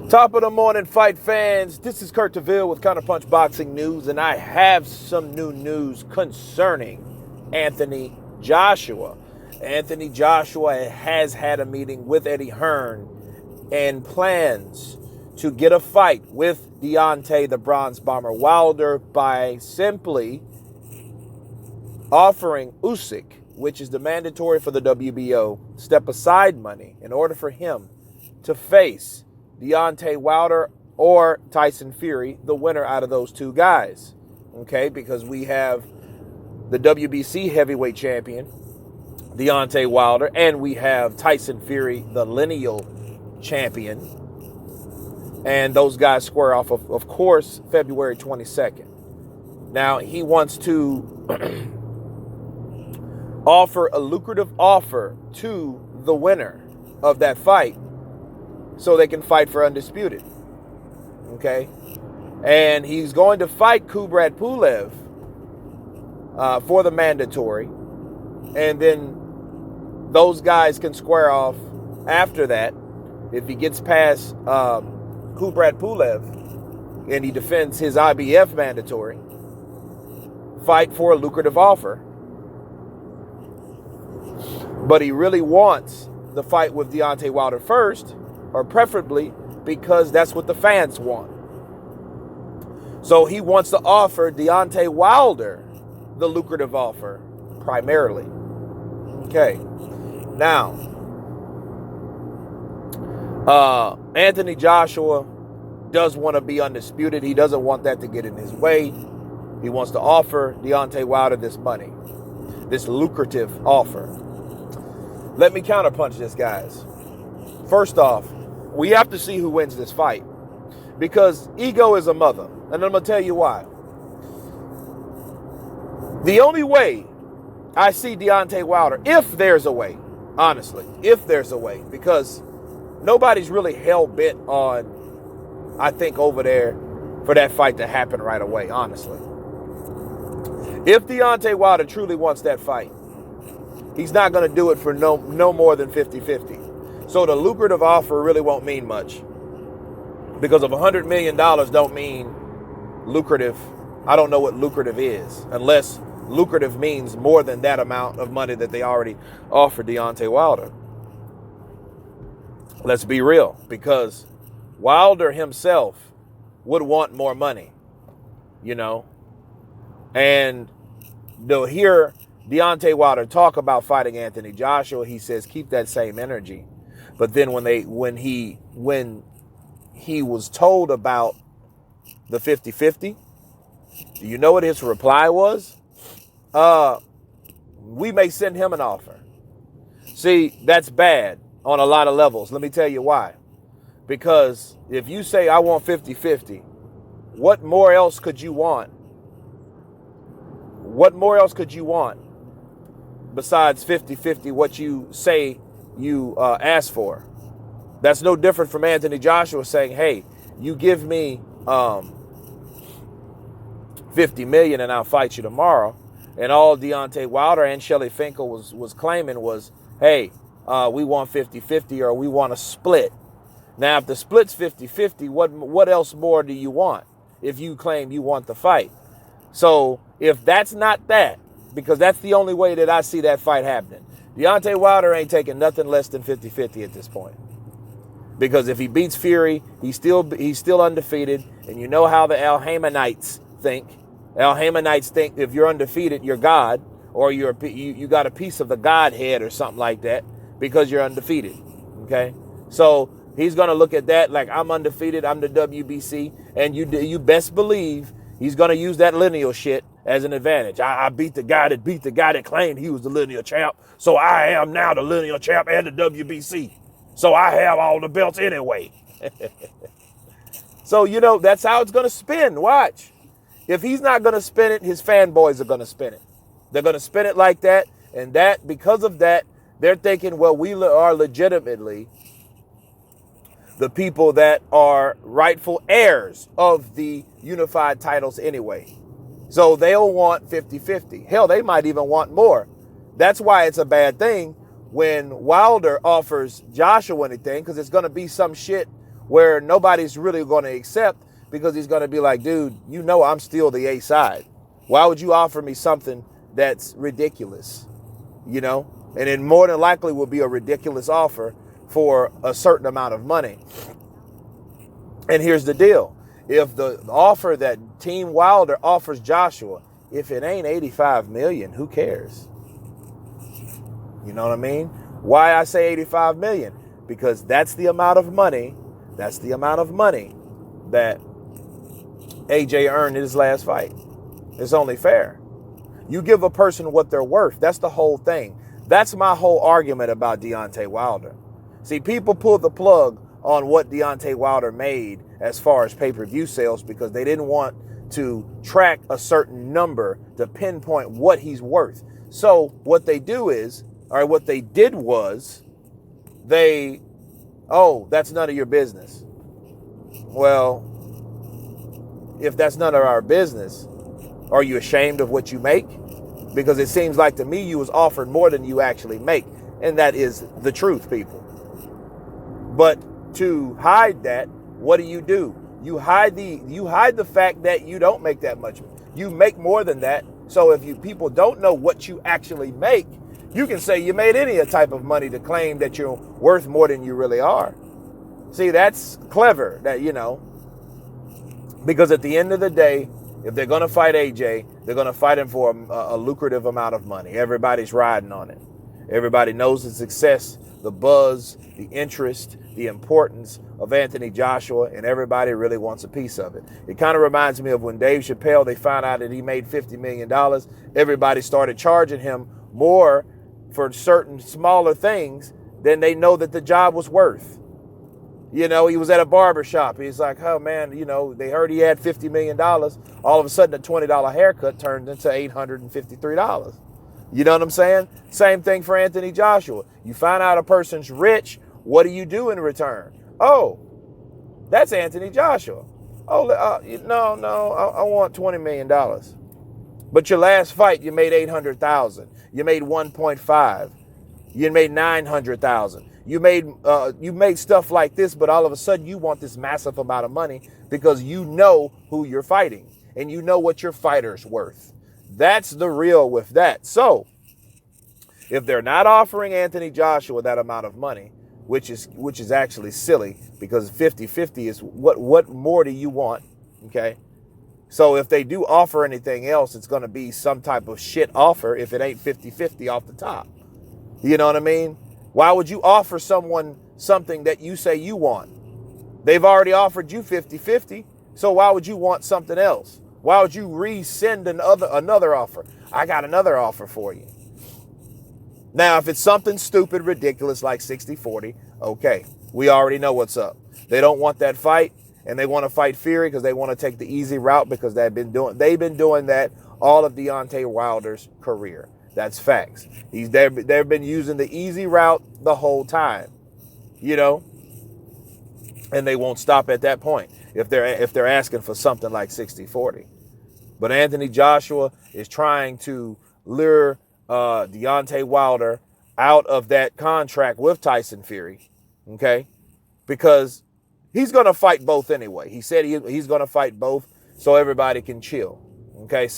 Top of the morning, fight fans. This is Kurt DeVille with Counterpunch Boxing News, and I have some new news concerning Anthony Joshua. Anthony Joshua has had a meeting with Eddie Hearn and plans to get a fight with Deontay the Bronze Bomber Wilder by simply offering Usyk, which is the mandatory for the WBO, step-aside money in order for him to face Deontay Wilder or Tyson Fury, the winner out of those two guys. Okay, because we have the WBC heavyweight champion, Deontay Wilder, and we have Tyson Fury, the lineal champion. And those guys square off, of course, February 22nd. Now, he wants to offer a lucrative offer to the winner of that fight so they can fight for Undisputed. Okay? And he's going to fight Kubrat Pulev for the mandatory. And then those guys can square off after that. If he gets past Kubrat Pulev and he defends his IBF mandatory, fight for a lucrative offer. But he really wants the fight with Deontay Wilder first, or preferably because that's what the fans want. So he wants to offer Deontay Wilder the lucrative offer primarily. Okay. Now, Anthony Joshua does want to be undisputed. He doesn't want that to get in his way. He wants to offer Deontay Wilder this money, this lucrative offer. Let me counterpunch this, guys. First off, we have to see who wins this fight, because ego is a mother, and I'm going to tell you why. The only way I see Deontay Wilder, if there's a way, honestly, if there's a way, because nobody's really hell-bent on, I think, over there for that fight to happen right away, honestly. If Deontay Wilder truly wants that fight, he's not going to do it for no more than 50-50. So the lucrative offer really won't mean much, because of $100 million don't mean lucrative. I don't know what lucrative is, unless lucrative means more than that amount of money that they already offered Deontay Wilder. Let's be real, because Wilder himself would want more money, you know, and they'll hear Deontay Wilder talk about fighting Anthony Joshua. He says, keep that same energy. But then when he was told about the 50-50, do you know what his reply was? We may send him an offer. See, that's bad on a lot of levels. Let me tell you why. Because if you say, I want 50-50, what more else could you want? What more else could you want besides 50-50, what you say you asked for? That's no different from Anthony Joshua saying, hey, you give me $50 million and I'll fight you tomorrow. And all Deontay Wilder and Shelly Finkel was claiming was, hey, we want 50-50, or we want a split. Now, if the split's 50-50, what else more do you want if you claim you want the fight? So if that's not that, because that's the only way that I see that fight happening, Deontay Wilder ain't taking nothing less than 50-50 at this point. Because if he beats Fury, he's still undefeated. And you know how the Al Haymanites think. Al Haymanites think if you're undefeated, you're God, or you got a piece of the Godhead or something like that because you're undefeated. Okay? So he's going to look at that like, I'm undefeated, I'm the WBC, and you best believe he's going to use that lineal shit as an advantage. I beat the guy that claimed he was the lineal champ, so I am now the lineal champ and the WBC. So I have all the belts anyway. So, you know, that's how it's going to spin. Watch. If he's not going to spin it, his fanboys are going to spin it. They're going to spin it like that, and that, because of that, they're thinking, well, we are legitimately the people that are rightful heirs of the unified titles anyway. So they'll want 50-50. Hell, they might even want more. That's why it's a bad thing when Wilder offers Joshua anything, because it's going to be some shit where nobody's really going to accept, because he's going to be like, dude, you know I'm still the A side. Why would you offer me something that's ridiculous? You know? And it more than likely will be a ridiculous offer for a certain amount of money. And here's the deal. If the offer that Team Wilder offers Joshua, if it ain't 85 million, who cares? You know what I mean? Why I say 85 million? Because that's the amount of money that AJ earned in his last fight. It's only fair. You give a person what they're worth. That's the whole thing. That's my whole argument about Deontay Wilder. See, people pulled the plug on what Deontay Wilder made as far as pay-per-view sales because they didn't want to track a certain number to pinpoint what he's worth. So what they did was that's none of your business. Well, if that's none of our business, are you ashamed of what you make? Because it seems like to me you was offered more than you actually make. And that is the truth, people. But to hide that, what do? You hide the fact that you don't make that much. You make more than that. So if people don't know what you actually make, you can say you made any type of money to claim that you're worth more than you really are. See, that's clever, because at the end of the day, if they're going to fight AJ, they're going to fight him for a lucrative amount of money. Everybody's riding on it. Everybody knows the success, the buzz, the interest, the importance of Anthony Joshua, and everybody really wants a piece of it. It kind of reminds me of when Dave Chappelle, they found out that he made $50 million. Everybody started charging him more for certain smaller things than they know that the job was worth. He was at a barber shop. He's like, oh man, they heard he had $50 million. All of a sudden, a $20 haircut turned into $853. You know what I'm saying? Same thing for Anthony Joshua. You find out a person's rich, what do you do in return? Oh, that's Anthony Joshua. Oh, I want $20 million. But your last fight, you made $800,000. You made 1.5. You made 900,000. You made stuff like this, but all of a sudden you want this massive amount of money because you know who you're fighting and you know what your fighter's worth. That's the real with that. So if they're not offering Anthony Joshua that amount of money, which is actually silly because 50-50 is what more do you want? Okay. So if they do offer anything else, it's going to be some type of shit offer if it ain't 50-50 off the top. You know what I mean? Why would you offer someone something that you say you want? They've already offered you 50-50, so why would you want something else? Why would you resend another offer? I got another offer for you. Now, if it's something stupid, ridiculous like 60-40, okay, we already know what's up. They don't want that fight, and they want to fight Fury because they want to take the easy route because they've been doing that all of Deontay Wilder's career. That's facts. They've been using the easy route the whole time, and they won't stop at that point if they're asking for something like 60-40. But Anthony Joshua is trying to lure Deontay Wilder out of that contract with Tyson Fury, okay? Because he's going to fight both anyway. He said he's going to fight both so everybody can chill, okay?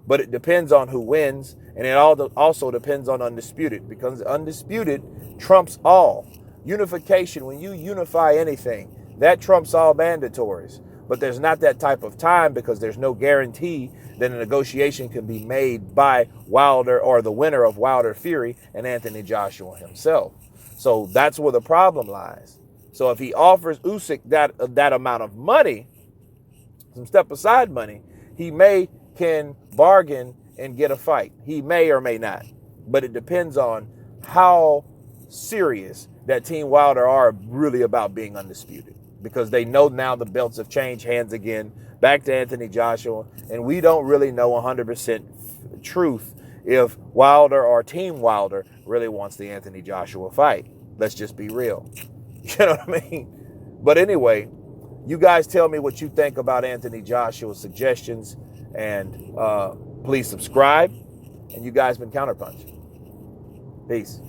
But it depends on who wins. And it also depends on Undisputed because Undisputed trumps all. Unification, when you unify anything, that trumps all mandatories. But there's not that type of time because there's no guarantee that a negotiation can be made by Wilder or the winner of Wilder Fury and Anthony Joshua himself. So that's where the problem lies. So if he offers Usyk that amount of money, some step aside money, he can bargain and get a fight. He may or may not. But it depends on how serious that Team Wilder are really about being undisputed. Because they know now the belts have changed hands again, back to Anthony Joshua. And we don't really know 100% truth if Wilder or Team Wilder really wants the Anthony Joshua fight. Let's just be real. You know what I mean? But anyway, you guys tell me what you think about Anthony Joshua's suggestions. And please subscribe. And you guys been Counterpunch. Peace.